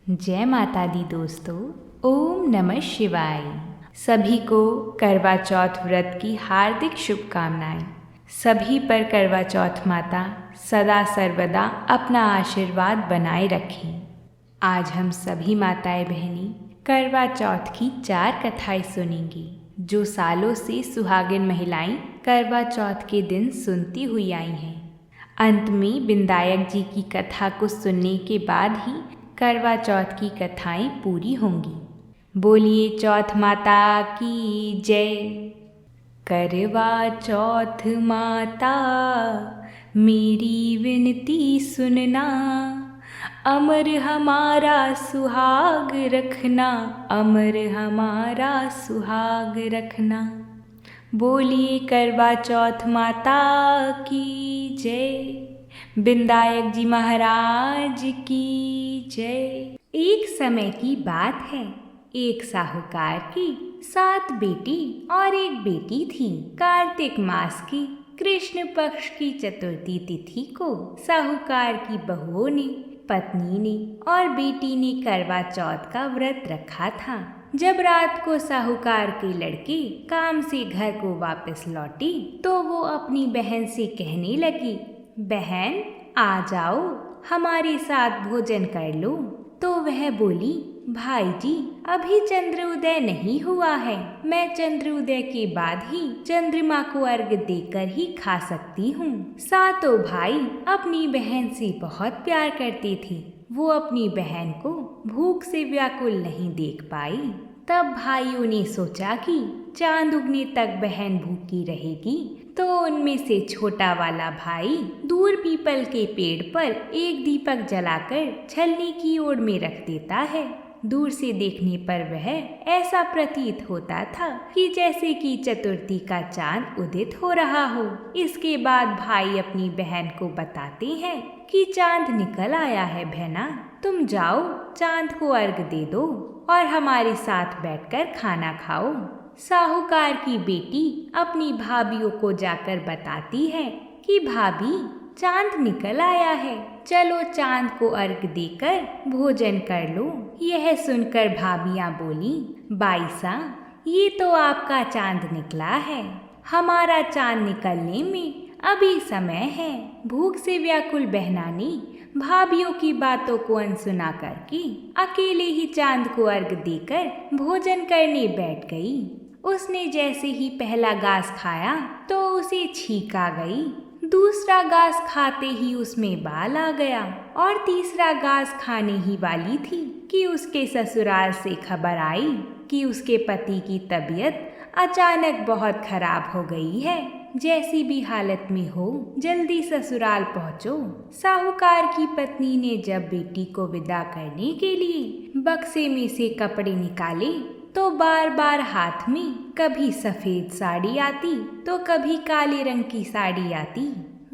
जय माता दी दोस्तों। ओम नमः शिवाय। सभी को करवा चौथ व्रत की हार्दिक शुभकामनाएं। सभी पर करवा चौथ माता सदा सर्वदा अपना आशीर्वाद बनाए रखें। आज हम सभी माताएं बहनें करवा चौथ की 4 कथाएं सुनेंगी जो सालों से सुहागिन महिलाएं करवा चौथ के दिन सुनती हुई आई हैं। अंत में बिंदायक जी की कथा को सुनने के बाद ही करवा चौथ की कथाएं पूरी होंगी। बोलिए चौथ माता की जय। करवा चौथ माता मेरी विनती सुनना, अमर हमारा सुहाग रखना, अमर हमारा सुहाग रखना। बोलिए करवा चौथ माता की जय। बिंदायक जी महाराज की जय। एक समय की बात है, एक साहूकार की 7 बेटी और एक बेटी थी। कार्तिक मास की कृष्ण पक्ष की चतुर्थी तिथि को साहूकार की बहुओं ने, पत्नी ने और बेटी ने करवा चौथ का व्रत रखा था। जब रात को साहूकार के लड़के काम से घर को वापस लौटी तो वो अपनी बहन से कहने लगी, बहन आ जाओ, हमारे साथ भोजन कर लो। तो वह बोली, भाई जी अभी चंद्र उदय नहीं हुआ है, मैं चंद्र उदय के बाद ही चंद्रमा को अर्घ देकर ही खा सकती हूँ। सातों भाई अपनी बहन से बहुत प्यार करते थे। वो अपनी बहन को भूख से व्याकुल नहीं देख पाई। तब भाइयों ने सोचा कि चांद उगने तक बहन भूखी रहेगी तो उनमें से छोटा वाला भाई दूर पीपल के पेड़ पर एक दीपक जलाकर छलनी की ओर में रख देता है। दूर से देखने पर वह ऐसा प्रतीत होता था कि जैसे कि चतुर्थी का चांद उदित हो रहा हो। इसके बाद भाई अपनी बहन को बताते हैं कि चांद निकल आया है बहना, तुम जाओ चांद को अर्घ दे दो और हमारे साथ बैठकर खाना खाओ। साहूकार की बेटी अपनी भाभियों को जाकर बताती है कि भाभी चांद निकल आया है, चलो चांद को अर्घ देकर भोजन कर लो। यह सुनकर भाभियां बोली, बाईसा ये तो आपका चांद निकला है, हमारा चांद निकलने में अभी समय है। भूख से व्याकुल बहना ने भाभियों की बातों को अनसुना करके अकेले ही चांद को अर्घ देकर भोजन करने बैठ गई। उसने जैसे ही पहला घास खाया तो उसे छींक आ गई। दूसरा घास खाते ही उसमें बाल आ गया और तीसरा घास खाने ही वाली थी कि उसके ससुराल से खबर आई कि उसके पति की तबीयत अचानक बहुत खराब हो गई है। जैसी भी हालत में हो जल्दी ससुराल पहुंचो। साहूकार की पत्नी ने जब बेटी को विदा करने के लिए बक्से में से कपड़े निकाले तो बार बार हाथ में कभी सफेद साड़ी आती तो कभी काले रंग की साड़ी आती।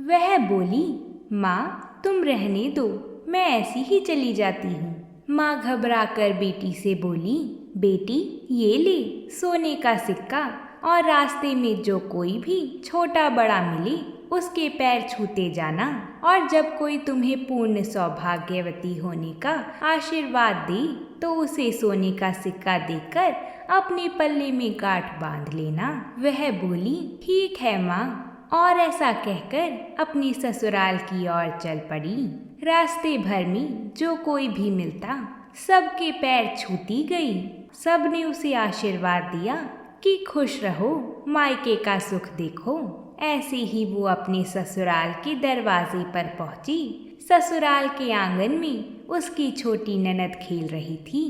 वह बोली, माँ तुम रहने दो, मैं ऐसी ही चली जाती हूँ। माँ घबराकर बेटी से बोली, बेटी ये ले सोने का सिक्का और रास्ते में जो कोई भी छोटा बड़ा मिले उसके पैर छूते जाना और जब कोई तुम्हें पूर्ण सौभाग्यवती होने का आशीर्वाद दे तो उसे सोने का सिक्का देकर अपने पल्ले में गांठ बांध लेना। वह बोली, ठीक है माँ, और ऐसा कहकर अपने ससुराल की ओर चल पड़ी। रास्ते भर में जो कोई भी मिलता सबके पैर छूती गई। सबने उसे आशीर्वाद दिया कि खुश रहो, मायके का सुख देखो। ऐसे ही वो अपने ससुराल के दरवाजे पर पहुंची। ससुराल के आंगन में उसकी छोटी ननद खेल रही थी।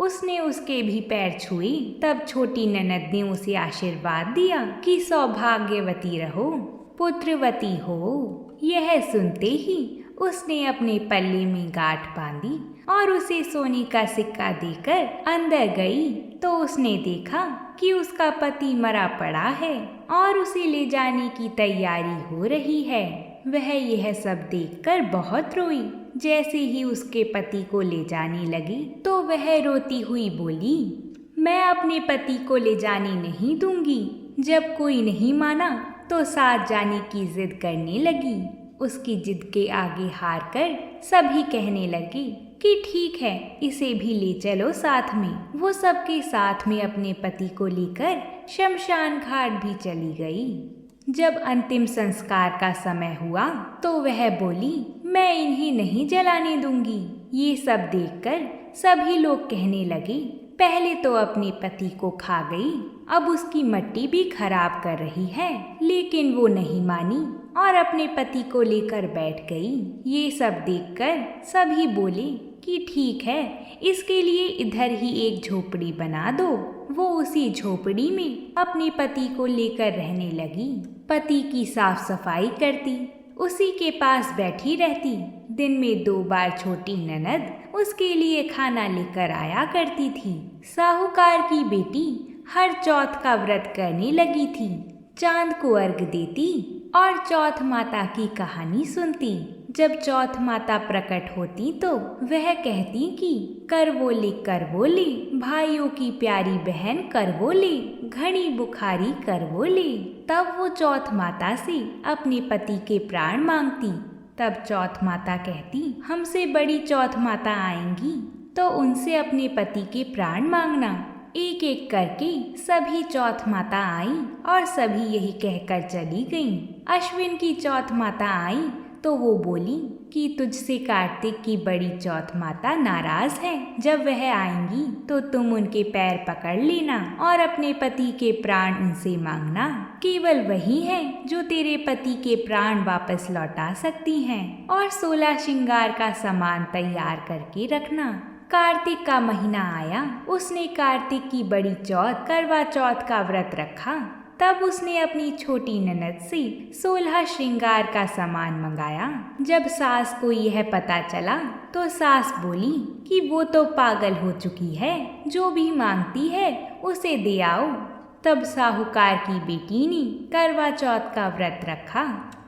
उसने उसके भी पैर छुए। तब छोटी ननद ने उसे आशीर्वाद दिया कि सौभाग्यवती रहो, पुत्रवती हो। यह सुनते ही उसने अपने पल्ले में गांठ बांधी और उसे सोने का सिक्का देकर अंदर गई तो उसने देखा कि उसका पति मरा पड़ा है और उसे ले जाने की तैयारी हो रही है। वह यह सब देखकर बहुत रोई। जैसे ही उसके पति को ले जाने लगी तो वह रोती हुई बोली, मैं अपने पति को ले जाने नहीं दूंगी। जब कोई नहीं माना तो साथ जाने की जिद करने लगी। उसकी जिद के आगे हार कर सभी कहने लगे, कि ठीक है, इसे भी ले चलो साथ में। वो सबके साथ में अपने पति को लेकर शमशान घाट भी चली गई। जब अंतिम संस्कार का समय हुआ तो वह बोली, मैं इन्हें नहीं जलाने दूंगी। ये सब देखकर सभी लोग कहने लगे, पहले तो अपने पति को खा गई, अब उसकी मट्टी भी खराब कर रही है। लेकिन वो नहीं मानी और अपने पति को लेकर बैठ गई। ये सब देखकर सभी बोले कि ठीक है, इसके लिए इधर ही एक झोपड़ी बना दो। वो उसी झोपड़ी में अपने पति को लेकर रहने लगी। पति की साफ सफाई करती, उसी के पास बैठी रहती। दिन में 2 बार छोटी ननद उसके लिए खाना लेकर आया करती थी। साहूकार की बेटी हर चौथ का व्रत करने लगी थी। चांद को अर्घ देती और चौथ माता की कहानी सुनती। जब चौथ माता प्रकट होती तो वह कहती कि करवोले भाइयों की प्यारी बहन करवोले, घड़ी बुखारी करवोले। तब वो चौथ माता से अपने पति के प्राण मांगती। तब चौथ माता कहती, हमसे बड़ी चौथ माता आएंगी तो उनसे अपने पति के प्राण मांगना। एक एक करके सभी चौथ माता आई और सभी यही कहकर चली गईं। अश्विन की चौथ माता आई तो वो बोली कि तुझसे कार्तिक की बड़ी चौथ माता नाराज है। जब वह आएंगी तो तुम उनके पैर पकड़ लेना और अपने पति के प्राण उनसे मांगना। केवल वही है जो तेरे पति के प्राण वापस लौटा सकती हैं। और 16 श्रृंगार का सामान तैयार करके रखना। कार्तिक का महीना आया, उसने कार्तिक की बड़ी चौथ करवा चौथ का व्रत रखा। तब उसने अपनी छोटी ननद से 16 श्रृंगार का सामान मंगाया। जब सास को यह पता चला तो सास बोली कि वो तो पागल हो चुकी है, जो भी मांगती है उसे दे आओ। तब साहूकार की बेटी ने करवा चौथ का व्रत रखा,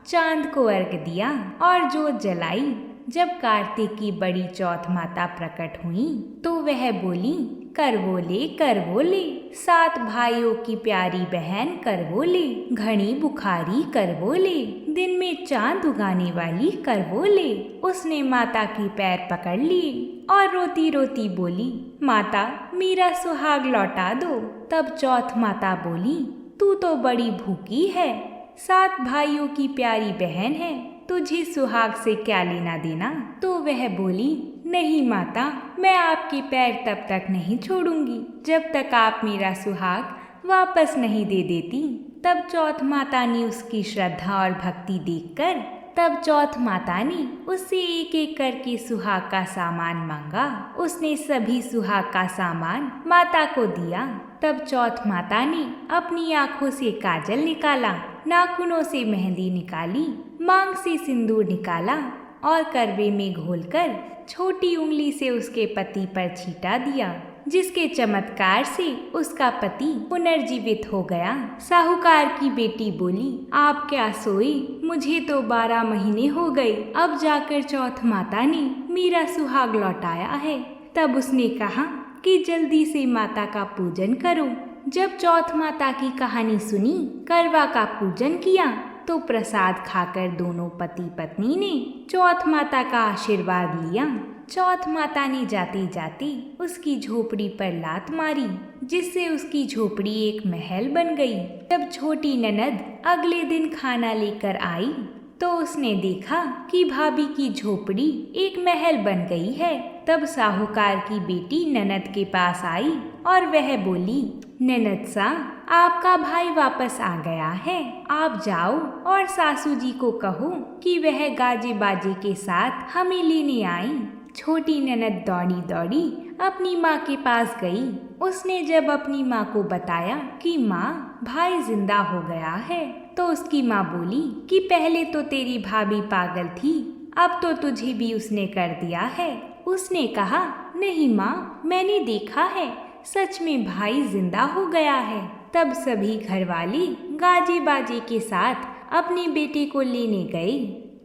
चांद को अर्घ दिया और जोत जलाई। जब कार्तिक की बड़ी चौथ माता प्रकट हुई तो वह बोली, करवोले 7 भाइयों की प्यारी बहन करवोले, घड़ी बुखारी करवोले, दिन में चांद उगाने वाली करवोले। उसने माता की पैर पकड़ लिए और रोती रोती बोली, माता मेरा सुहाग लौटा दो। तब चौथ माता बोली, तू तो बड़ी भूखी है, 7 भाइयों की प्यारी बहन है, तुझे सुहाग से क्या लेना देना। तो वह बोली, नहीं माता, मैं आपके पैर तब तक नहीं छोड़ूंगी जब तक आप मेरा सुहाग वापस नहीं दे देती। तब चौथ माता ने उसकी श्रद्धा और भक्ति देखकर चौथ माता ने उससे एक एक करके सुहाग का सामान मांगा। उसने सभी सुहाग का सामान माता को दिया। तब चौथ माता ने अपनी आंखों से काजल निकाला, नाखूनों से मेहंदी निकाली, मांग से सिंदूर निकाला और करवे में घोलकर छोटी उंगली से उसके पति पर छींटा दिया, जिसके चमत्कार से उसका पति पुनर्जीवित हो गया। साहूकार की बेटी बोली, आप क्या सोए, मुझे तो 12 महीने हो गए, अब जाकर चौथ माता ने मेरा सुहाग लौटाया है। तब उसने कहा कि जल्दी से माता का पूजन करो। जब चौथ माता की कहानी सुनी, करवा का पूजन किया तो प्रसाद खाकर दोनों पति पत्नी ने चौथ माता का आशीर्वाद लिया। चौथ माता ने जाते जाते उसकी झोपड़ी पर लात मारी, जिससे उसकी झोपड़ी एक महल बन गई। जब छोटी ननद अगले दिन खाना लेकर आई तो उसने देखा कि भाभी की झोपड़ी एक महल बन गई है। तब साहूकार की बेटी ननद के पास आई और वह बोली, ननद सा, आपका भाई वापस आ गया है, आप जाओ और सासू जी को कहो कि वह गाजे बाजे के साथ हमें लेने आई। छोटी ननद दौड़ी दौड़ी अपनी माँ के पास गई। उसने जब अपनी माँ को बताया कि माँ, भाई जिंदा हो गया है, तो उसकी माँ बोली कि पहले तो तेरी भाभी पागल थी, अब तो तुझे भी उसने कर दिया है। उसने कहा, नहीं माँ, मैंने देखा है, सच में भाई जिंदा हो गया है। तब सभी घरवाले गाजे बाजे के साथ अपने बेटे को लेने गए।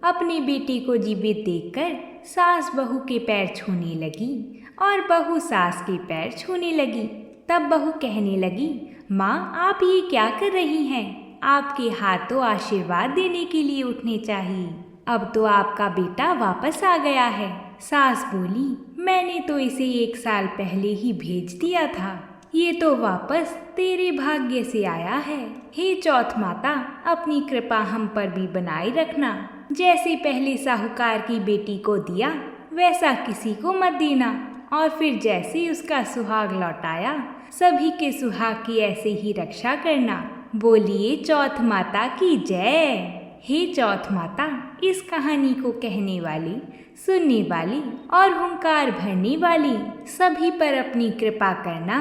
अपने बेटे को जीवित देखकर सास बहू के पैर छूने लगी और बहू सास के पैर छूने लगी। तब बहू कहने लगी, माँ, आप ये क्या कर रही हैं? आपके हाथ तो आशीर्वाद देने के लिए उठने चाहिए। अब तो आपका बेटा वापस आ गया है। सास बोली, मैंने तो इसे 1 साल पहले ही भेज दिया था। ये तो वापस तेरे भाग्य से आया है। हे चौथ माता, अपनी कृपा हम पर भी बनाए रखना। जैसे पहले साहूकार की बेटी को दिया वैसा किसी को मत देना, और फिर जैसे उसका सुहाग लौटाया सभी के सुहाग की ऐसे ही रक्षा करना। बोलिए चौथ माता की जय। हे चौथ माता, इस कहानी को कहने वाली, सुनने वाली और हुंकार भरने वाली सभी पर अपनी कृपा करना।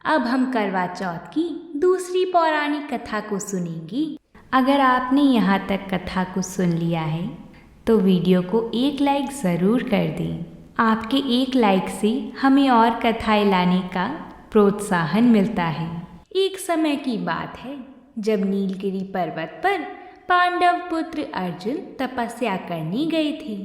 अब हम करवा चौथ की दूसरी पौराणिक कथा को सुनेंगे। अगर आपने यहाँ तक कथा को सुन लिया है तो वीडियो को एक लाइक ज़रूर कर दें। आपके एक लाइक से हमें और कथाएं लाने का प्रोत्साहन मिलता है। एक समय की बात है जब नीलगिरी पर्वत पर पांडव पुत्र अर्जुन तपस्या करने गए थे।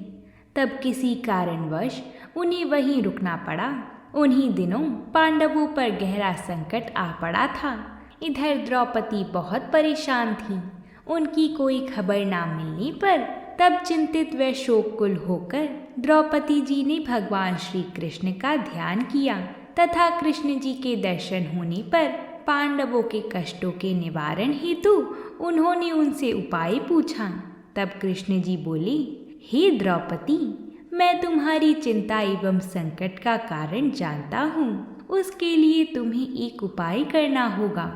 तब किसी कारणवश उन्हें वहीं रुकना पड़ा। उन्हीं दिनों पांडवों पर गहरा संकट आ पड़ा था। इधर द्रौपदी बहुत परेशान थी। उनकी कोई खबर ना मिलने पर तब चिंतित व शोककुल होकर द्रौपदी जी ने भगवान श्री कृष्ण का ध्यान किया तथा कृष्ण जी के दर्शन होने पर पांडवों के कष्टों के निवारण हेतु उन्होंने उनसे उपाय पूछा। तब कृष्ण जी बोले, हे द्रौपदी, मैं तुम्हारी चिंता एवं संकट का कारण जानता हूँ। उसके लिए तुम्हें एक उपाय करना होगा।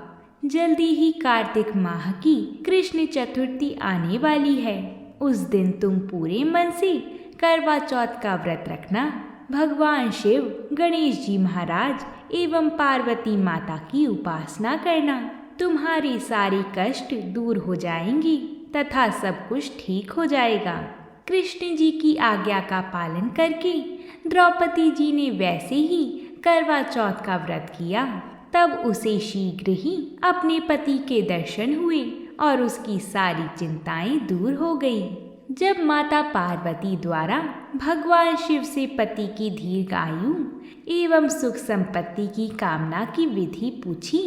जल्दी ही कार्तिक माह की कृष्ण चतुर्थी आने वाली है। उस दिन तुम पूरे मन से करवा चौथ का व्रत रखना। भगवान शिव, गणेश जी महाराज एवं पार्वती माता की उपासना करना। तुम्हारे सारे कष्ट दूर हो जाएंगी तथा सब कुछ ठीक हो जाएगा। कृष्ण जी की आज्ञा का पालन करके द्रौपदी जी ने वैसे ही करवा चौथ का व्रत किया। तब उसे शीघ्र ही अपने पति के दर्शन हुए और उसकी सारी चिंताएं दूर हो गई। जब माता पार्वती द्वारा भगवान शिव से पति की दीर्घ आयु एवं सुख संपत्ति की कामना की विधि पूछी,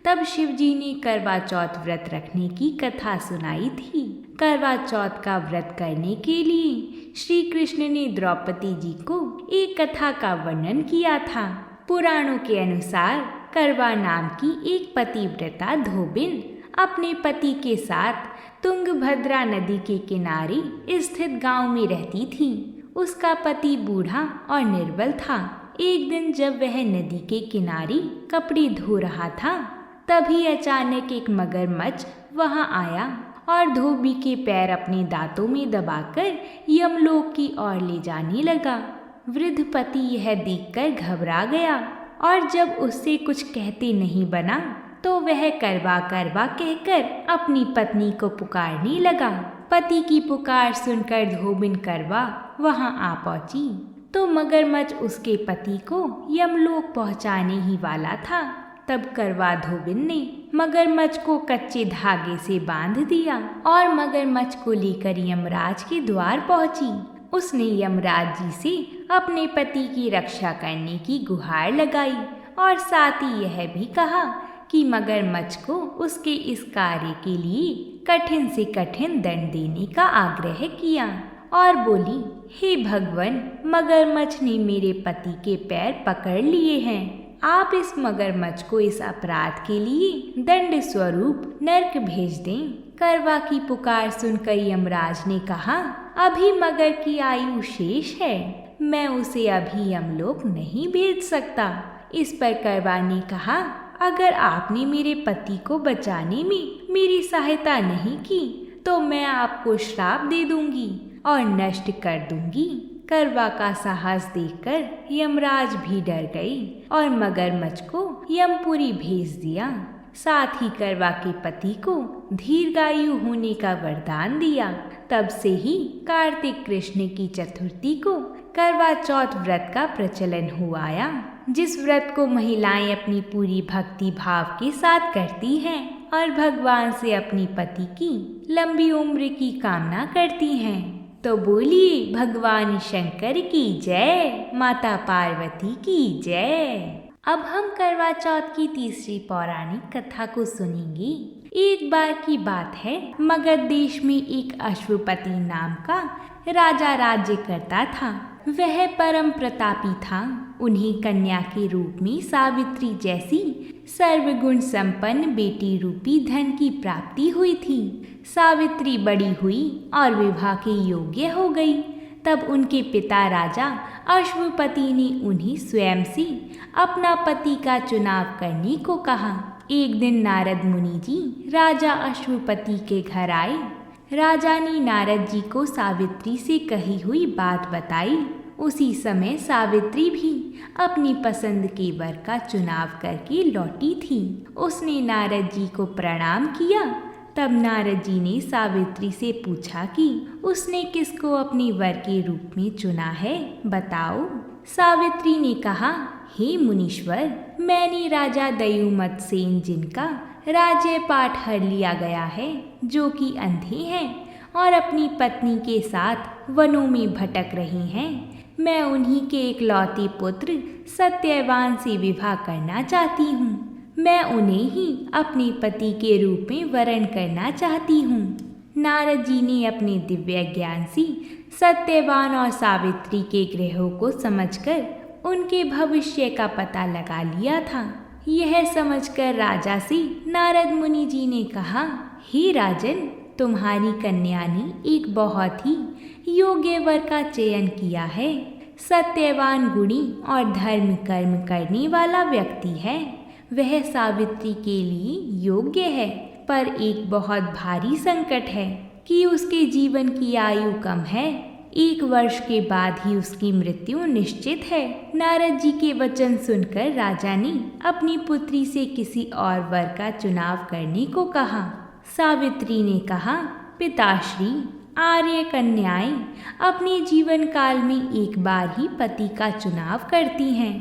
तब शिव जी ने करवा चौथ व्रत रखने की कथा सुनाई थी। करवा चौथ का व्रत करने के लिए श्री कृष्ण ने द्रौपदी जी को एक कथा का वर्णन किया था। पुराणों के अनुसार करवा नाम की एक पतिव्रता धोबिन अपने पति के साथ तुंगभद्रा नदी के किनारे स्थित गांव में रहती थी। उसका पति बूढ़ा और निर्बल था। एक दिन जब वह नदी के किनारे कपड़े धो रहा था, तभी अचानक एक मगरमच्छ वहां आया और धोबी के पैर अपने दांतों में दबाकर यमलोक की ओर ले जाने लगा। वृद्ध पति यह देखकर घबरा गया और जब उससे कुछ कहते नहीं बना तो वह करवा करवा कहकर अपनी पत्नी को पुकारने लगा। पति की पुकार सुनकर धोबिन करवा वहां आ पहुंची तो मगरमच्छ उसके पति को यमलोक पहुंचाने ही वाला था। तब करवा धोबिन ने मगरमच्छ को कच्चे धागे से बांध दिया और मगरमच्छ को लेकर यमराज के द्वार पहुंची। उसने यमराज जी से अपने पति की रक्षा करने की गुहार लगाई और साथ ही यह भी कहा कि मगरमच्छ को उसके इस कार्य के लिए कठिन से कठिन दंड देने का आग्रह किया और बोली, हे भगवान, मगरमच्छ ने मेरे पति के पैर पकड़ लिए हैं। आप इस मगरमच्छ को इस अपराध के लिए दंड स्वरूप नर्क भेज दें। करवा की पुकार सुनकर यमराज ने कहा, अभी मगर की आयु शेष है, मैं उसे अभी यमलोक नहीं भेज सकता। इस पर करवा ने कहा, अगर आपने मेरे पति को बचाने में मेरी सहायता नहीं की तो मैं आपको श्राप दे दूंगी और नष्ट कर दूंगी। करवा का साहस देखकर यमराज भी डर गए और मगरमच्छ को यमपुरी भेज दिया। साथ ही करवा के पति को दीर्घायु होने का वरदान दिया। तब से ही कार्तिक कृष्ण की चतुर्थी को करवा चौथ व्रत का प्रचलन हुआ आया, जिस व्रत को महिलाएं अपनी पूरी भक्ति भाव के साथ करती हैं और भगवान से अपनी पति की लंबी उम्र की कामना करती हैं। तो बोलिए भगवान शंकर की जय, माता पार्वती की जय। अब हम करवा चौथ की तीसरी पौराणिक कथा को सुनेंगे। एक बार की बात है, मगध देश में एक अश्वपति नाम का राजा राज्य करता था। वह परम प्रतापी था। उन्हें कन्या के रूप में सावित्री जैसी सर्वगुण संपन्न बेटी रूपी धन की प्राप्ति हुई थी। सावित्री बड़ी हुई और विवाह के योग्य हो गई। तब उनके पिता राजा अश्वपति ने उन्हें स्वयं से अपना पति का चुनाव करने को कहा। एक दिन नारद मुनि जी राजा अश्वपति के घर आए। राजा ने नारद जी को सावित्री से कही हुई बात बताई। उसी समय सावित्री भी अपनी पसंद के वर का चुनाव करके लौटी थी। उसने नारद जी को प्रणाम किया। तब नारद जी ने सावित्री से पूछा कि उसने किसको अपने वर के रूप में चुना है, बताओ। सावित्री ने कहा, हे मुनीश्वर, मैंने राजा दयुमत सेन जिनका राज्य पाठ हर लिया गया है, जो कि अंधे हैं और अपनी पत्नी के साथ वनों में भटक रहे हैं, मैं उन्हीं के इकलौते पुत्र सत्यवान से विवाह करना चाहती हूँ। मैं उन्हें ही अपने पति के रूप में वरण करना चाहती हूँ। नारद जी ने अपने दिव्य ज्ञान से सत्यवान और सावित्री के ग्रहों को समझकर उनके भविष्य का पता लगा लिया था। यह समझकर राजा से नारद मुनि जी ने कहा, हे राजन, तुम्हारी कन्या ने एक बहुत ही योग्य वर का चयन किया है। सत्यवान, गुणी और धर्म कर्म करने वाला व्यक्ति है। वह सावित्री के लिए योग्य है, पर एक बहुत भारी संकट है कि उसके जीवन की आयु कम है। 1 वर्ष के बाद ही उसकी मृत्यु निश्चित है। नारद जी के वचन सुनकर राजा ने अपनी पुत्री से किसी और वर का चुनाव करने को कहा। सावित्री ने कहा, पिताश्री, आर्य कन्याएं अपने जीवन काल में एक बार ही पति का चुनाव करती हैं।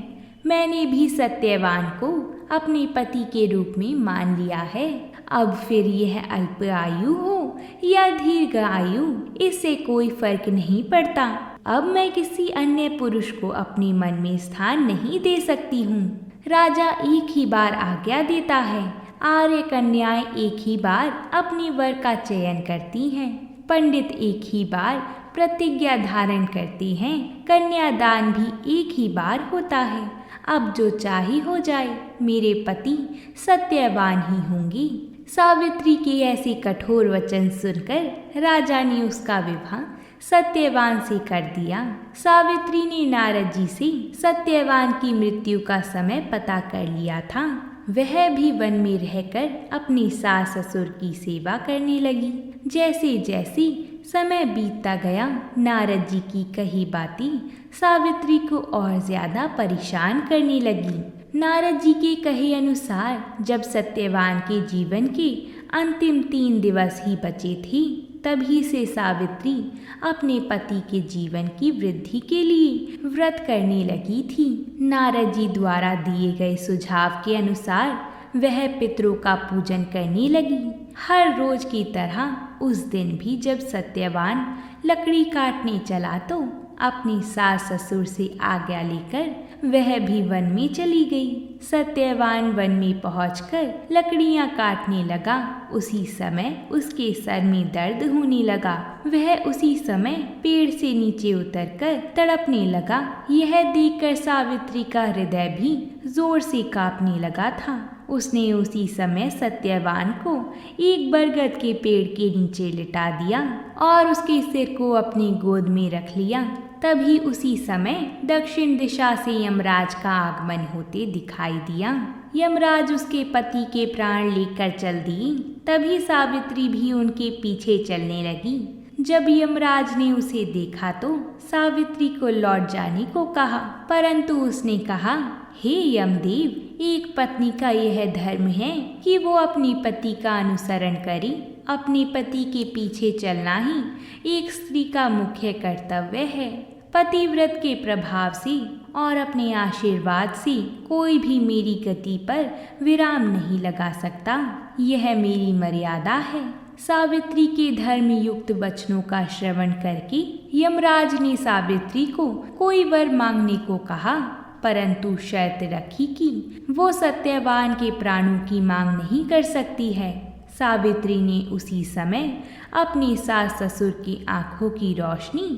मैंने भी सत्यवान को अपने पति के रूप में मान लिया है। अब फिर यह अल्प आयु हो या दीर्घ आयु, इससे कोई फर्क नहीं पड़ता। अब मैं किसी अन्य पुरुष को अपने मन में स्थान नहीं दे सकती हूँ। राजा एक ही बार आज्ञा देता है। आर्य कन्याएं एक ही बार अपने वर का चयन करती हैं। पंडित एक ही बार प्रतिज्ञा धारण करते हैं। कन्यादान भी एक ही बार होता है। अब जो चाहे हो जाए, मेरे पति सत्यवान ही होंगी। सावित्री के ऐसे कठोर वचन सुनकर राजा ने उसका विवाह सत्यवान से कर दिया। सावित्री ने नारद जी से सत्यवान की मृत्यु का समय पता कर लिया था। वह भी वन में रहकर अपनी सास ससुर की सेवा करने लगी। जैसे जैसे समय बीतता गया, नारद जी की कही बातें सावित्री को और ज्यादा परेशान करने लगी। नारद जी के कहे अनुसार जब सत्यवान के जीवन के अंतिम 3 दिवस ही बचे थे, तभी से सावित्री अपने पति के जीवन की वृद्धि के लिए व्रत करने लगी थी। नारद जी द्वारा दिए गए सुझाव के अनुसार वह पितरों का पूजन करने लगी। हर रोज की तरह उस दिन भी जब सत्यवान लकड़ी काटने चला तो अपनी सास ससुर से आज्ञा लेकर वह भी वन में चली गई। सत्यवान वन में पहुंचकर लकड़ियां काटने लगा। उसी समय उसके सर में दर्द होने लगा। वह उसी समय पेड़ से नीचे उतरकर तड़पने लगा। यह देखकर सावित्री का हृदय भी जोर से कांपने लगा था। उसने उसी समय सत्यवान को एक बरगद के पेड़ के नीचे लिटा दिया और उसके सिर को अपनी गोद में रख लिया। तभी उसी समय दक्षिण दिशा से यमराज का आगमन होते दिखाई दिया। यमराज उसके पति के प्राण लेकर चल दिए। तभी सावित्री भी उनके पीछे चलने लगी। जब यमराज ने उसे देखा तो सावित्री को लौट जाने को कहा, परंतु उसने कहा, हे यमदेव, एक पत्नी का यह धर्म है कि वो अपने पति का अनुसरण करे। अपने पति के पीछे चलना ही एक स्त्री का मुख्य कर्तव्य है। पतिव्रत के प्रभाव से और अपने आशीर्वाद से कोई भी मेरी गति पर विराम नहीं लगा सकता। यह मेरी मर्यादा है। सावित्री के धर्म युक्त वचनों का श्रवण करके यमराज ने सावित्री को कोई वर मांगने को कहा, परंतु शर्त रखी कि वो सत्यवान के प्राणों की मांग नहीं कर सकती है। सावित्री ने उसी समय अपनी सास ससुर की आंखों की रोशनी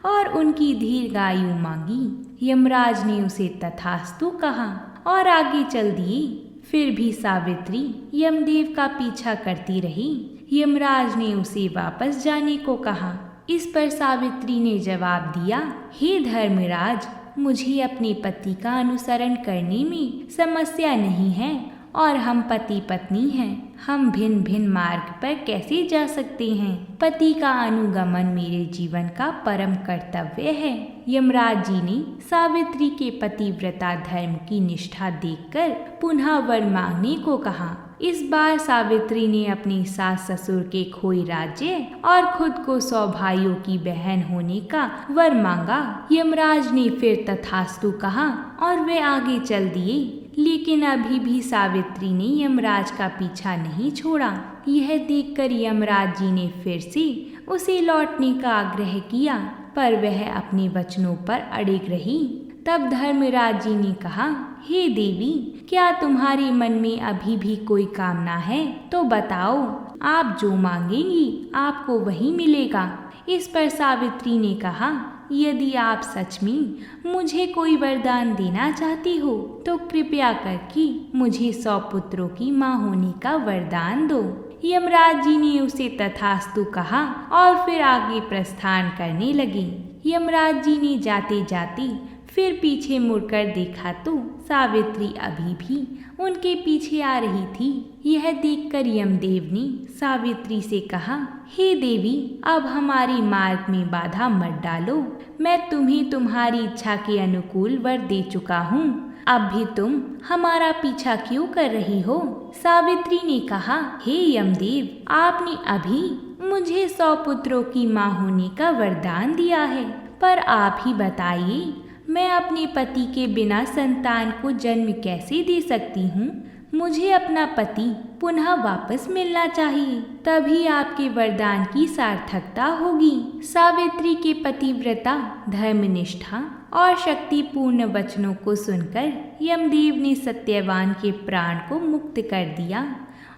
और उनकी दीर्घायु मांगी। यमराज ने उसे तथास्तु कहा और आगे चल दिए। फिर भी सावित्री यमदेव का पीछा करती रही। यमराज ने उसे वापस जाने को कहा। इस पर सावित्री ने जवाब दिया, हे धर्मराज, मुझे अपने पति का अनुसरण करने में समस्या नहीं है और हम पति पत्नी हैं। हम भिन्न भिन्न मार्ग पर कैसे जा सकते हैं? पति का अनुगमन मेरे जीवन का परम कर्तव्य है। यमराज जी ने सावित्री के पतिव्रता धर्म की निष्ठा देखकर पुनः वर मांगने को कहा। इस बार सावित्री ने अपने सास ससुर के खोए राज्य और खुद को 100 भाइयों की बहन होने का वर मांगा। यमराज ने फिर तथास्तु कहा और वे आगे चल दिए। लेकिन अभी भी सावित्री ने यमराज का पीछा नहीं छोड़ा। यह देखकर यमराज जी ने फिर से उसे लौटने का आग्रह किया, पर वह अपने वचनों पर अड़िग रही। तब धर्मराज जी ने कहा, हे देवी, क्या तुम्हारे मन में अभी भी कोई कामना है तो बताओ। आप जो मांगेंगी आपको वही मिलेगा। इस पर सावित्री ने कहा, यदि आप सच में मुझे कोई वरदान देना चाहती हो तो कृपया करके मुझे 100 पुत्रों की माँ होने का वरदान दो। यमराज जी ने उसे तथास्तु कहा और फिर आगे प्रस्थान करने लगे। यमराज जी ने जाते जाते फिर पीछे मुड़कर देखा तो सावित्री अभी भी उनके पीछे आ रही थी। यह देखकर यमदेव ने सावित्री से कहा, हे देवी, अब हमारे मार्ग में बाधा मत डालो। मैं तुम्हें तुम्हारी इच्छा के अनुकूल वर दे चुका हूँ। अब भी तुम हमारा पीछा क्यों कर रही हो? सावित्री ने कहा, हे यमदेव, आपने अभी मुझे 100 पुत्रों की माँ होने का वरदान दिया है, पर आप ही बताइए, मैं अपने पति के बिना संतान को जन्म कैसे दे सकती हूँ? मुझे अपना पति पुनः वापस मिलना चाहिए, तभी आपके वरदान की सार्थकता होगी। सावित्री के पतिव्रता, धर्मनिष्ठा और शक्तिपूर्ण वचनों को सुनकर यमदेव ने सत्यवान के प्राण को मुक्त कर दिया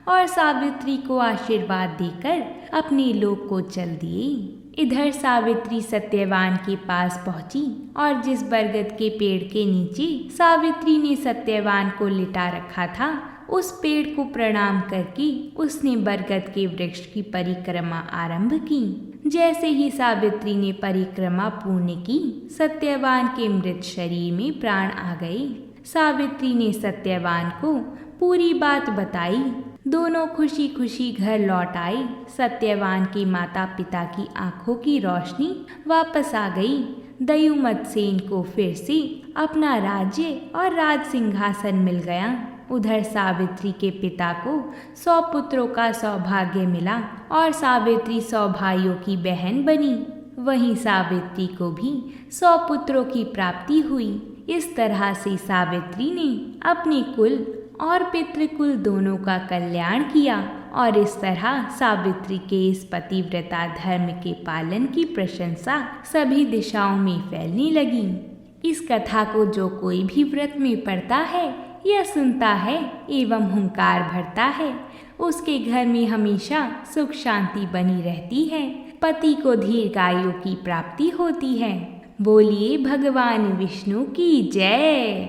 और सावित्री को आशीर्वाद देकर अपने लोक को चल दिए। इधर सावित्री सत्यवान के पास पहुंची और जिस बरगद के पेड़ के नीचे सावित्री ने सत्यवान को लिटा रखा था, उस पेड़ को प्रणाम करके उसने बरगद के वृक्ष की परिक्रमा आरंभ की। जैसे ही सावित्री ने परिक्रमा पूर्ण की, सत्यवान के मृत शरीर में प्राण आ गए। सावित्री ने सत्यवान को पूरी बात बताई। दोनों खुशी खुशी घर लौट आए। सत्यवान के माता पिता की आंखों की रोशनी वापस आ गई। दयुमत सेन को फिर से अपना राज्य और राज सिंहासन मिल गया। उधर सावित्री के पिता को 100 पुत्रों का सौभाग्य मिला और सावित्री 100 भाइयों की बहन बनी। वहीं सावित्री को भी 100 पुत्रों की प्राप्ति हुई। इस तरह से सावित्री ने अपने कुल और पितृकुल दोनों का कल्याण किया और इस तरह सावित्री के इस पतिव्रता धर्म के पालन की प्रशंसा सभी दिशाओं में फैलने लगी। इस कथा को जो कोई भी व्रत में पढ़ता है या सुनता है एवं हुंकार भरता है, उसके घर में हमेशा सुख शांति बनी रहती है, पति को दीर्घायु की प्राप्ति होती है। बोलिए भगवान विष्णु की जय।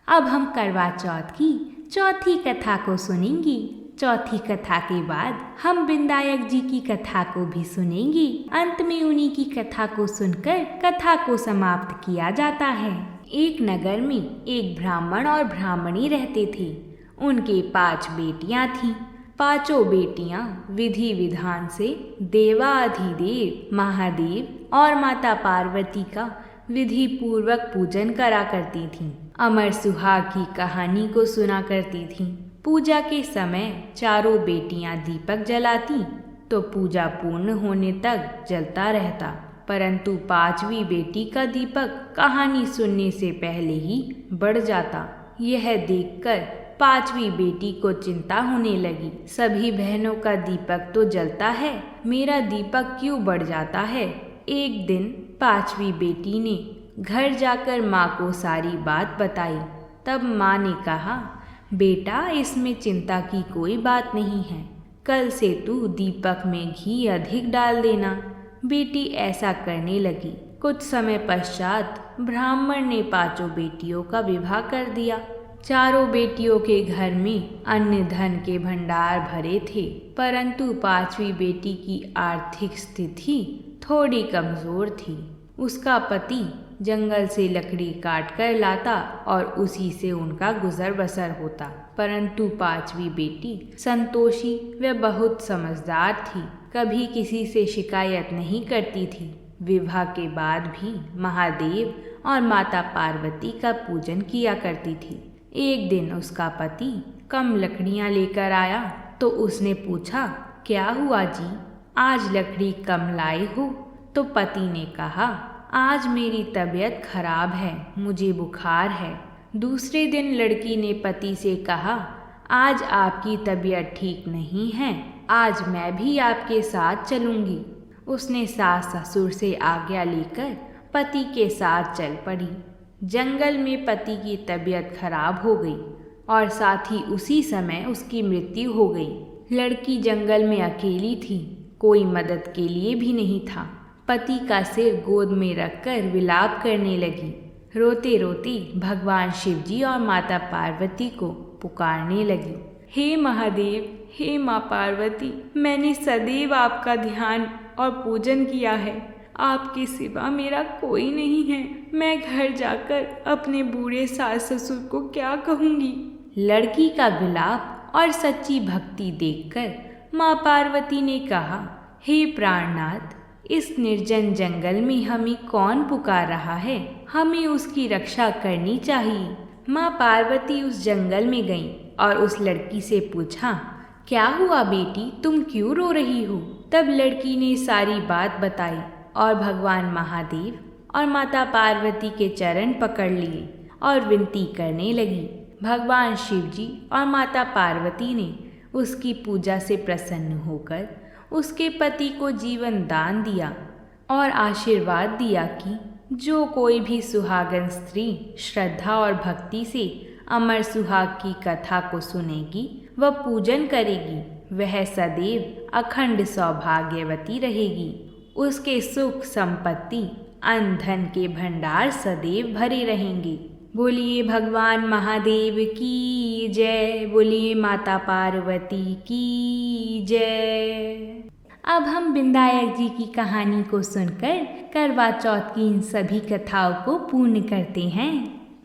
अब हम करवा चौथ की चौथी कथा को सुनेंगे। चौथी कथा के बाद हम विनायक जी की कथा को भी सुनेंगे। अंत में उन्हीं की कथा को सुनकर कथा को समाप्त किया जाता है। एक नगर में एक ब्राह्मण और ब्राह्मणी रहते थे। उनके 5 बेटियां थीं। पांचों बेटियां विधि विधान से देवाधिदेव महादेव और माता पार्वती का विधि पूर्वक पूजन करा करती थीं। अमर सुहाग की कहानी को सुना करती थीं। पूजा के समय चारों बेटियां दीपक जलाती तो पूजा पूर्ण होने तक जलता रहता, परंतु 5वीं बेटी का दीपक कहानी सुनने से पहले ही बढ़ जाता। यह देखकर 5वीं बेटी को चिंता होने लगी। सभी बहनों का दीपक तो जलता है, मेरा दीपक क्यों बढ़ जाता है? एक दिन 5वीं बेटी ने घर जाकर माँ को सारी बात बताई। तब माँ ने कहा, बेटा, इसमें चिंता की कोई बात नहीं है। कल से तू दीपक में घी अधिक डाल देना। बेटी ऐसा करने लगी। कुछ समय पश्चात ब्राह्मण ने पांचों बेटियों का विवाह कर दिया। चारों बेटियों के घर में अन्न धन के भंडार भरे थे, परंतु पांचवी बेटी की आर्थिक स्थिति थोड़ी कमजोर थी। उसका पति जंगल से लकड़ी काट कर लाता और उसी से उनका गुजर बसर होता, परंतु पांचवी बेटी संतोषी व बहुत समझदार थी, कभी किसी से शिकायत नहीं करती थी। विवाह के बाद भी महादेव और माता पार्वती का पूजन किया करती थी। एक दिन उसका पति कम लकड़ियां लेकर आया तो उसने पूछा, क्या हुआ जी, आज लकड़ी कम लाए हो? तो पति ने कहा, आज मेरी तबीयत खराब है, मुझे बुखार है। दूसरे दिन लड़की ने पति से कहा, आज आपकी तबीयत ठीक नहीं है, आज मैं भी आपके साथ चलूंगी। उसने सास ससुर से आज्ञा लेकर पति के साथ चल पड़ी। जंगल में पति की तबीयत खराब हो गई और साथ ही उसी समय उसकी मृत्यु हो गई। लड़की जंगल में अकेली थी, कोई मदद के लिए भी नहीं था। पति का सिर गोद में रखकर विलाप करने लगी। रोते रोते भगवान शिवजी और माता पार्वती को पुकारने लगी, हे महादेव, हे माँ पार्वती, मैंने सदैव आपका ध्यान और पूजन किया है, आपके सिवा मेरा कोई नहीं है। मैं घर जाकर अपने बूढ़े सास ससुर को क्या कहूँगी? लड़की का विलाप और सच्ची भक्ति देखकर माँ पार्वती ने कहा, हे प्राणनाथ, इस निर्जन जंगल में हमें कौन पुकार रहा है? हमें उसकी रक्षा करनी चाहिए। माँ पार्वती उस जंगल में गईं और उस लड़की से पूछा, क्या हुआ बेटी, तुम क्यों रो रही हो? तब लड़की ने सारी बात बताई और भगवान महादेव और माता पार्वती के चरण पकड़ लिए और विनती करने लगी। भगवान शिवजी और माता पार्वती ने उसकी पूजा से प्रसन्न होकर उसके पति को जीवन दान दिया और आशीर्वाद दिया कि जो कोई भी सुहागन स्त्री श्रद्धा और भक्ति से अमर सुहाग की कथा को सुनेगी व पूजन करेगी, वह सदैव अखंड सौभाग्यवती रहेगी। उसके सुख संपत्ति अन्न धन के भंडार सदैव भरे रहेंगे। बोलिए भगवान महादेव की जय, बोलिए माता पार्वती की जय। अब हम विनायक जी की कहानी को सुनकर करवा चौथ की इन सभी कथाओं को पूर्ण करते हैं।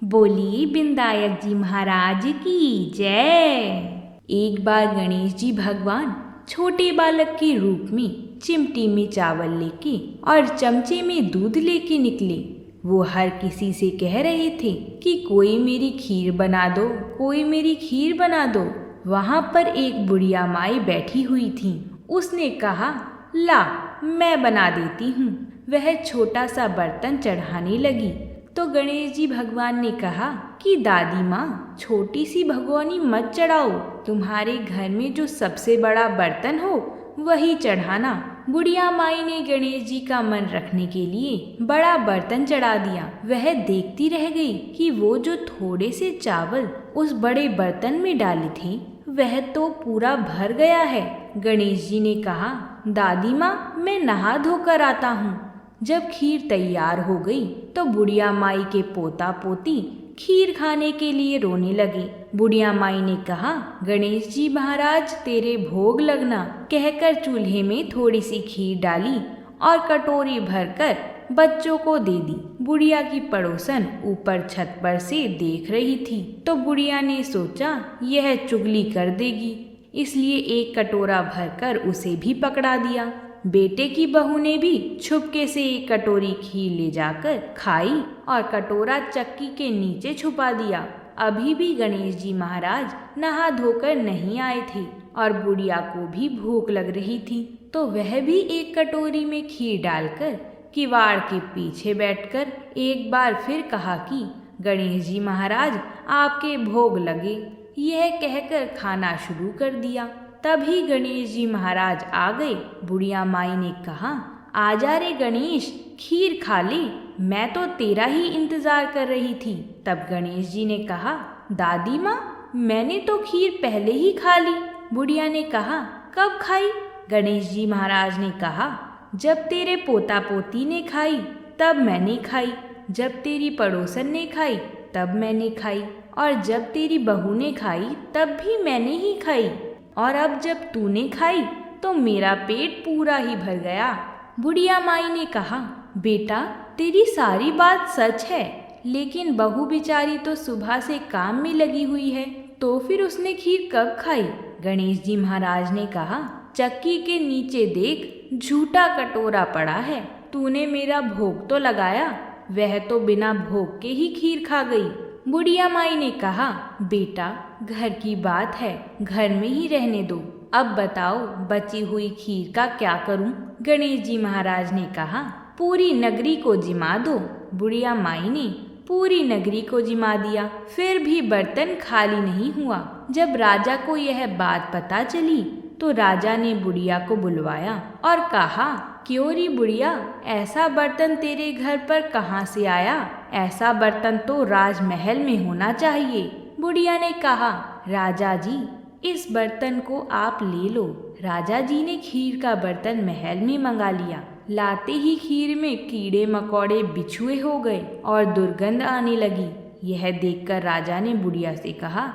बोलिए विनायक जी महाराज की जय। एक बार गणेश जी भगवान छोटे बालक के रूप में चिमटी में चावल लेके और चमचे में दूध लेके निकले। वो हर किसी से कह रहे थे कि कोई मेरी खीर बना दो, कोई मेरी खीर बना दो। वहाँ पर एक बुढ़िया माई बैठी हुई थी। उसने कहा, ला मैं बना देती हूँ। वह छोटा सा बर्तन चढ़ाने लगी तो गणेश जी भगवान ने कहा कि दादी माँ, छोटी सी भगोनी मत चढ़ाओ, तुम्हारे घर में जो सबसे बड़ा बर्तन हो वही चढ़ाना। बुढ़िया माई ने गणेश जी का मन रखने के लिए बड़ा बर्तन चढ़ा दिया। वह देखती रह गई कि वो जो थोड़े से चावल उस बड़े बर्तन में डाले थे वह तो पूरा भर गया है। गणेश जी ने कहा, दादी माँ, मैं नहा धोकर आता हूँ। जब खीर तैयार हो गई तो बुढ़िया माई के पोता पोती खीर खाने के लिए रोने लगे। बुढ़िया माई ने कहा, गणेश जी महाराज तेरे भोग लगना, कहकर चूल्हे में थोड़ी सी खीर डाली और कटोरी भरकर बच्चों को दे दी। बुढ़िया की पड़ोसन ऊपर छत पर से देख रही थी तो बुढ़िया ने सोचा यह चुगली कर देगी, इसलिए एक कटोरा भरकर उसे भी पकड़ा दिया। बेटे की बहू ने भी छुपके से एक कटोरी खीर ले जाकर खाई और कटोरा चक्की के नीचे छुपा दिया। अभी भी गणेश जी महाराज नहा धोकर नहीं आए थे और बुढ़िया को भी भूख लग रही थी, तो वह भी एक कटोरी में खीर डालकर किवाड़ के पीछे बैठकर एक बार फिर कहा कि गणेश जी महाराज आपके भोग लगे। यह कहकर खाना शुरू कर दिया। तभी गणेश जी महाराज आ गए। बुढ़िया माई ने कहा, आजा रे गणेश, खीर खा ले, मैं तो तेरा ही इंतजार कर रही थी। तब गणेश जी ने कहा, दादी माँ, मैंने तो खीर पहले ही खा ली। बुढ़िया ने कहा, कब खाई? गणेश जी महाराज ने कहा, जब तेरे पोता पोती ने खाई तब मैंने खाई, जब तेरी पड़ोसन ने खाई तब मैंने खाई, और जब तेरी बहू ने खाई तब भी मैंने ही खाई, और अब जब तूने खाई तो मेरा पेट पूरा ही भर गया। बुढ़िया माई ने कहा, बेटा तेरी सारी बात सच है, लेकिन बहू बेचारी तो सुबह से काम में लगी हुई है, तो फिर उसने खीर कब खाई? गणेश जी महाराज ने कहा, चक्की के नीचे देख झूठा कटोरा पड़ा है, तूने मेरा भोग तो लगाया, वह तो बिना भोग के ही खीर खा गई। बुढ़िया माई ने कहा, बेटा घर की बात है, घर में ही रहने दो, अब बताओ बची हुई खीर का क्या करूं? गणेश जी महाराज ने कहा, पूरी नगरी को जिमा दो। बुढ़िया माई ने पूरी नगरी को जिमा दिया, फिर भी बर्तन खाली नहीं हुआ। जब राजा को यह बात पता चली तो राजा ने बुढ़िया को बुलवाया और कहा, क्यों री बुढ़िया, ऐसा बर्तन तेरे घर पर कहाँ से आया? ऐसा बर्तन तो राजमहल में होना चाहिए। बुढ़िया ने कहा, राजा जी इस बर्तन को आप ले लो। राजा जी ने खीर का बर्तन महल में मंगा लिया। लाते ही खीर में कीड़े मकोड़े बिछुए हो गए और दुर्गंध आने लगी। यह देखकर राजा ने बुढ़िया से कहा,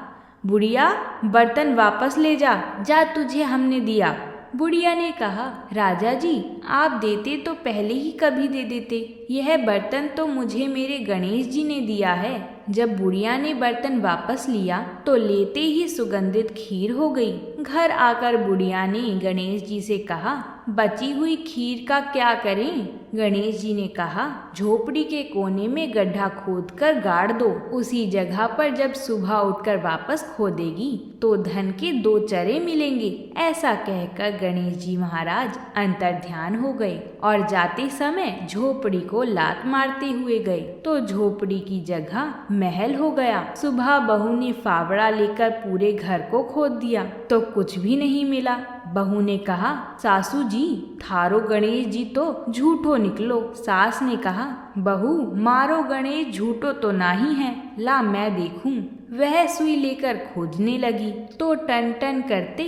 बुढ़िया बर्तन वापस ले जा, जा तुझे हमने दिया। बुढ़िया ने कहा, राजा जी आप देते तो पहले ही कभी दे देते, यह बर्तन तो मुझे मेरे गणेश जी ने दिया है। जब बुढ़िया ने बर्तन वापस लिया तो लेते ही सुगंधित खीर हो गई। घर आकर बुढ़िया ने गणेश जी से कहा, बची हुई खीर का क्या करें? गणेश जी ने कहा, झोपड़ी के कोने में गड्ढा खोदकर गाड़ दो, उसी जगह पर जब सुबह उठकर वापस खोदेगी तो धन के 2 चरे मिलेंगे। ऐसा कहकर गणेश जी महाराज अंतर्ध्यान हो गए और जाते समय झोपड़ी को लात मारते हुए गए तो झोपड़ी की जगह महल हो गया। सुबह बहू ने फावड़ा लेकर पूरे घर को खोद दिया तो कुछ भी नहीं मिला। बहू ने कहा, सासू जी थारो गणेश जी तो झूठो निकलो। सास ने कहा, बहू मारो गणेश झूठो तो नहीं है, ला मैं देखूं। वह सुई लेकर खोजने लगी तो टन टन करते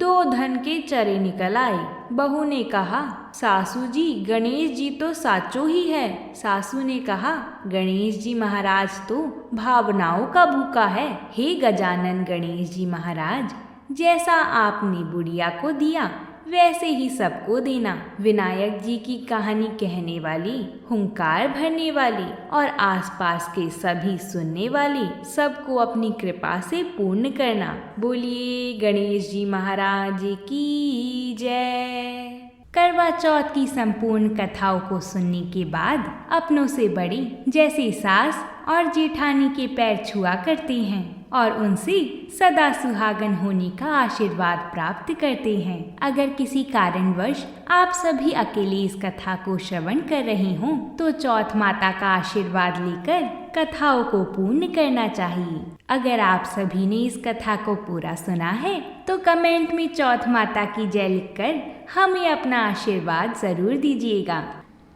2 धन के चरे निकल आए। बहू ने कहा, सासू जी गणेश जी तो साचो ही है। सासू ने कहा, गणेश जी महाराज तो भावनाओं का भूखा है। हे गजानन गणेश जी महाराज, जैसा आपने बुढ़िया को दिया वैसे ही सबको देना। विनायक जी की कहानी कहने वाली, हुंकार भरने वाली और आसपास के सभी सुनने वाले सबको अपनी कृपा से पूर्ण करना। बोलिए गणेश जी महाराज की जय। करवा चौथ की संपूर्ण कथाओं को सुनने के बाद अपनों से बड़ी जैसे सास और जेठानी के पैर छुआ करते हैं और उनसे सदा सुहागन होने का आशीर्वाद प्राप्त करते हैं। अगर किसी कारणवश आप सभी अकेले इस कथा को श्रवण कर रहे हों तो चौथ माता का आशीर्वाद लेकर कथाओं को पूर्ण करना चाहिए। अगर आप सभी ने इस कथा को पूरा सुना है तो कमेंट में चौथ माता की जय लिखकर हमें अपना आशीर्वाद जरूर दीजिएगा।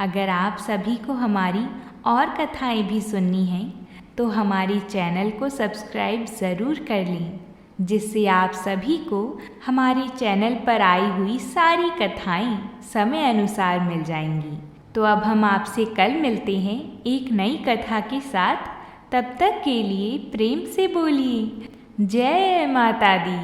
अगर आप सभी को हमारी और कथाएं भी सुननी हैं तो हमारी चैनल को सब्सक्राइब ज़रूर कर लें, जिससे आप सभी को हमारी चैनल पर आई हुई सारी कथाएं समय अनुसार मिल जाएंगी। तो अब हम आपसे कल मिलते हैं एक नई कथा के साथ। तब तक के लिए प्रेम से बोलिए जय माता दी।